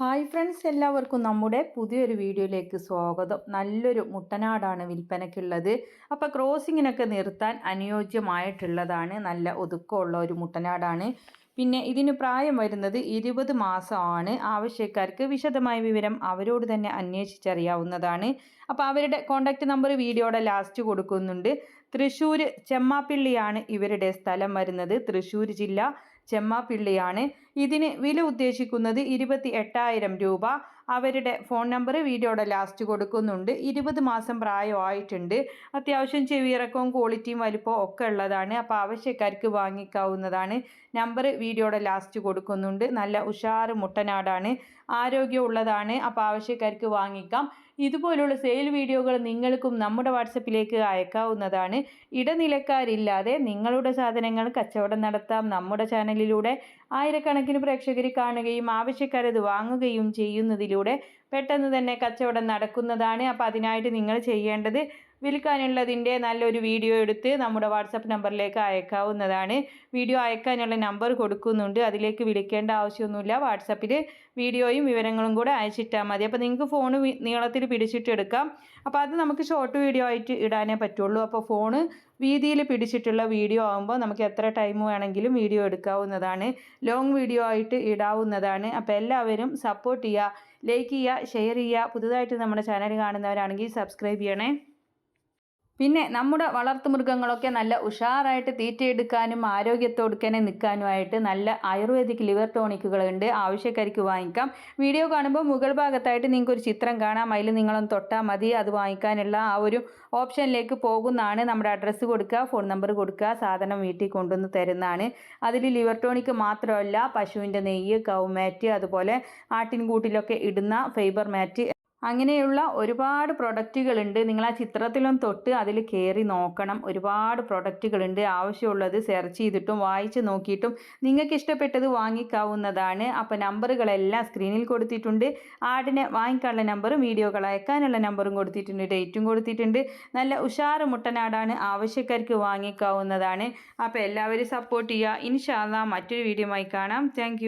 Hi friends, എല്ലാവർക്കും നമ്മുടെ പുതിയൊരു വീഡിയോയിലേക്ക് സ്വാഗതം. നല്ലൊരു മുട്ടനാടാണ് വിൽപ്പനയ്ക്കുള്ളത്. അപ്പോൾ ക്രോസിങ്ങിനൊക്കെ നിർത്താൻ അനുയോജ്യമായിട്ടുള്ളതാണ്. നല്ല ഒതുക്കമുള്ള ഒരു മുട്ടനാടാണ്. പിന്നെ ഇതിന് പ്രായം വരുന്നത് 20 മാസമാണ്. ആവശ്യക്കാർക്ക് വിശദമായ വിവരം അവരോട് തന്നെ അന്വേഷിച്ചറിയാവുന്നതാണ്. അപ്പോൾ അവരുടെ കോൺടാക്റ്റ് നമ്പർ വീഡിയോയുടെ ലാസ്റ്റ് കൊടുക്കുന്നുണ്ട്. തൃശ്ശൂർ ചെമ്മാപ്പിള്ളിയാണ് ഇവരുടെ സ്ഥലം വരുന്നത്. തൃശ്ശൂർ ജില്ല ചെമ്മാപ്പിള്ളിയാണ്. ഇതിന് വില ഉദ്ദേശിക്കുന്നത് 28,000 രൂപ. അവരുടെ ഫോൺ നമ്പർ വീഡിയോയുടെ ലാസ്റ്റ് കൊടുക്കുന്നുണ്ട്. 20 മാസം പ്രായമായിട്ടുണ്ട്. അത്യാവശ്യം ചെവിയിറക്കവും ക്വാളിറ്റിയും വലിപ്പവും ഒക്കെ ഉള്ളതാണ്. അപ്പോൾ ആവശ്യക്കാർക്ക് വാങ്ങിക്കാവുന്നതാണ്. നമ്പർ വീഡിയോയുടെ ലാസ്റ്റ് കൊടുക്കുന്നുണ്ട്. നല്ല ഉഷാറ് മുട്ടനാടാണ്, ആരോഗ്യമുള്ളതാണ്. അപ്പോൾ ആവശ്യക്കാർക്ക് വാങ്ങിക്കാം. ഇതുപോലുള്ള സെയിൽ വീഡിയോകൾ നിങ്ങൾക്കും നമ്മുടെ വാട്സപ്പിലേക്ക് അയക്കാവുന്നതാണ്. ഇടനിലക്കാരില്ലാതെ നിങ്ങളുടെ സാധനങ്ങൾ കച്ചവടം നടത്താം. നമ്മുടെ ചാനലിലൂടെ ആയിരക്കണക്കിന് പ്രേക്ഷകർ കാണുകയും ആവശ്യക്കാരത് വാങ്ങുകയും ചെയ്യുന്നതിലൂടെ പെട്ടെന്ന് തന്നെ കച്ചവടം നടക്കുന്നതാണ്. അപ്പോൾ അതിനായിട്ട് നിങ്ങൾ ചെയ്യേണ്ടത് വിൽക്കാനുള്ളതിൻ്റെ നല്ലൊരു വീഡിയോ എടുത്ത് നമ്മുടെ വാട്സപ്പ് നമ്പറിലേക്ക് അയക്കാവുന്നതാണ്. വീഡിയോ അയക്കാനുള്ള നമ്പർ കൊടുക്കുന്നുണ്ട്. അതിലേക്ക് വിളിക്കേണ്ട ആവശ്യമൊന്നുമില്ല. വാട്സപ്പിൽ വീഡിയോയും വിവരങ്ങളും കൂടെ അയച്ചിട്ടാൽ മതി. അപ്പോൾ നിങ്ങൾക്ക് ഫോൺ നീളത്തിൽ പിടിച്ചിട്ട് എടുക്കാം. അപ്പോൾ അത് നമുക്ക് ഷോർട്ട് വീഡിയോ ആയിട്ട് ഇടാനേ പറ്റുള്ളൂ. അപ്പോൾ ഫോണ് വീതിയിൽ പിടിച്ചിട്ടുള്ള വീഡിയോ ആകുമ്പോൾ നമുക്ക് എത്ര ടൈം വേണമെങ്കിലും വീഡിയോ എടുക്കാവുന്നതാണ്. ലോങ് വീഡിയോ ആയിട്ട് ഇടാവുന്നതാണ്. അപ്പോൾ എല്ലാവരും സപ്പോർട്ട് ചെയ്യുക, ലൈക്ക് ചെയ്യുക, ഷെയർ ചെയ്യുക. പുതുതായിട്ട് നമ്മുടെ ചാനൽ കാണുന്നവരാണെങ്കിൽ സബ്സ്ക്രൈബ് ചെയ്യണേ. പിന്നെ നമ്മുടെ വളർത്തുമൃഗങ്ങളൊക്കെ നല്ല ഉഷാറായിട്ട് തീറ്റയെടുക്കാനും ആരോഗ്യത്തോടുക്കനെ നിൽക്കാനുമായിട്ട് നല്ല ആയുർവേദിക് ലിവർ ടോണിക്കുകളുണ്ട്. ആവശ്യക്കാർക്ക് വാങ്ങിക്കാം. വീഡിയോ കാണുമ്പോൾ മുകൾ ഭാഗത്തായിട്ട് നിങ്ങൾക്ക് ഒരു ചിത്രം കാണാം. അതിൽ നിങ്ങളൊന്ന് തൊട്ടാൽ മതി. അത് വാങ്ങിക്കാനുള്ള ആ ഒരു ഓപ്ഷനിലേക്ക് പോകുന്നതാണ്. നമ്മുടെ അഡ്രസ്സ് കൊടുക്കുക, ഫോൺ നമ്പർ കൊടുക്കുക, സാധനം വീട്ടിൽ കൊണ്ടുവന്ന് തരുന്നതാണ്. അതിൽ ലിവർ ടോണിക്ക് മാത്രമല്ല, പശുവിൻ്റെ നെയ്യ്, കൗ മാറ്റ്, അതുപോലെ ആട്ടിൻകൂട്ടിലൊക്കെ ഇടുന്ന ഫൈബർ മാറ്റ്, അങ്ങനെയുള്ള ഒരുപാട് പ്രൊഡക്റ്റുകളുണ്ട്. നിങ്ങൾ ആ ചിത്രത്തിലൊന്ന് തൊട്ട് അതിൽ കയറി നോക്കണം. ഒരുപാട് പ്രൊഡക്റ്റുകളുണ്ട്. ആവശ്യമുള്ളത് സെർച്ച് ചെയ്തിട്ടും വായിച്ച് നോക്കിയിട്ടും നിങ്ങൾക്ക് ഇഷ്ടപ്പെട്ടത് വാങ്ങിക്കാവുന്നതാണ്. അപ്പോൾ നമ്പറുകളെല്ലാം സ്ക്രീനിൽ കൊടുത്തിട്ടുണ്ട്. ആടിനെ വാങ്ങിക്കാനുള്ള നമ്പറും വീഡിയോകൾ അയക്കാനുള്ള നമ്പറും കൊടുത്തിട്ടുണ്ട്. ഡേറ്റും കൊടുത്തിട്ടുണ്ട്. നല്ല ഉഷാറ് മുട്ടനാടാണ്. ആവശ്യക്കാർക്ക് വാങ്ങിക്കാവുന്നതാണ്. അപ്പോൾ എല്ലാവരും സപ്പോർട്ട് ചെയ്യുക. ഇൻഷാ അല്ലാഹ് മറ്റൊരു വീഡിയോയുമായി കാണാം. താങ്ക്